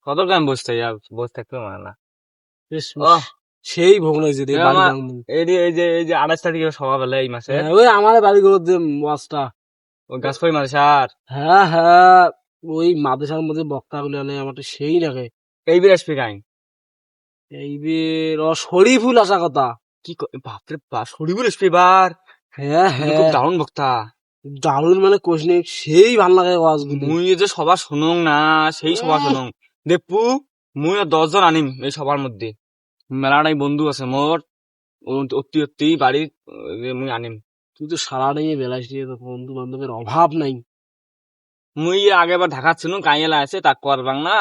কত টাইম বসতে বসে থাকতে পারে না। সেই ভোগ লাগছে রে এই যে 28 তারিখে সকালবেলা এই মাসে ওই আমার বাড়িগুলোর যে মাছটা ওই গাছপাই মাদ্রাসার হ্যাঁ ওই মাদ্রাসার মধ্যে বক্তা গুলো আনে আমার সেই লাগে এই বের আসবে গাই এই শরীফুল আসা কথা কি বাপরে বাপ শরীফুল আসবে এবার। হ্যাঁ খুব দারুণ বক্তা, দারুণ মানে কোশনে সেই ভাল লাগে ওয়াজগুলো। মুই যে সবার শুনুং না সেই সবার শুনুং দেপু মুই 10 জন আনিম এই সবার মধ্যে। মেলাটাই বন্ধু আছে মোর অতি বাড়ি মুই আনিম। তুই তো সারাটাই বেলাইস বন্ধু বান্ধবের অভাব নাই। মুই আগের বার ঢাকা ছিল গাইয়েলা আছে তা করবাং না,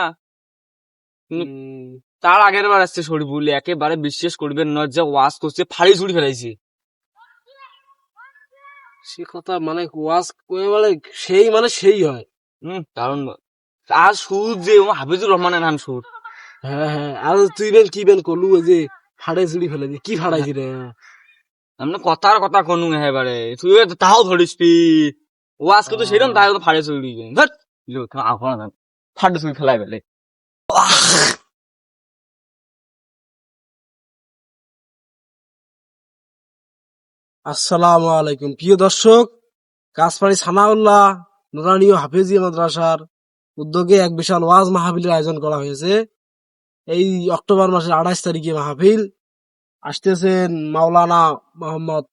তার আগের বার আসছে শরীফুল একেবারে বিশ্বাস করবেন না যে ওয়াজ করছে ফাড়ি ছুড়ি ফেলাইছে। সে কথা মানে ওয়াজ মানে সেই হয়। কারণ আর সুর যে হাফিজুর রহমানের নাম সুর। হ্যাঁ আর তুই কি করলু ওই যে ফাড়ে চুড়ি ফেলে দি কি ফাড়াইছি রে আমরা কথার কথা কোনু এবারে তুই তাও ধরিস ওয়াজ কিন্তু সেরকম তাই ফাড়ে চুড়ি ফাড়ে চুড়ি ফেলাই ফেলে। আসসালামু আলাইকুম প্রিয় দর্শক, কাছপাড়ি সানাউল্লাহ নুরানি ও হাফেজিয়া মাদ্রাসার উদ্যোগে এক বিশাল ওয়াজ মাহফিলের আয়োজন করা হয়েছে। এই অক্টোবর মাসের 28 তারিখে মাহফিল আসতেছেন মাওলানা মোহাম্মদ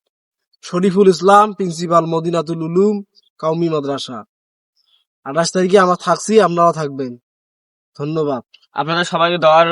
শরীফুল ইসলাম, প্রিন্সিপাল মদিনাতুল উলুম কওমি মাদ্রাসা। 28 তারিখে আমরা থাকছি, আপনারা থাকবেন। ধন্যবাদ। আপনাদের সবাইকে দেওয়ার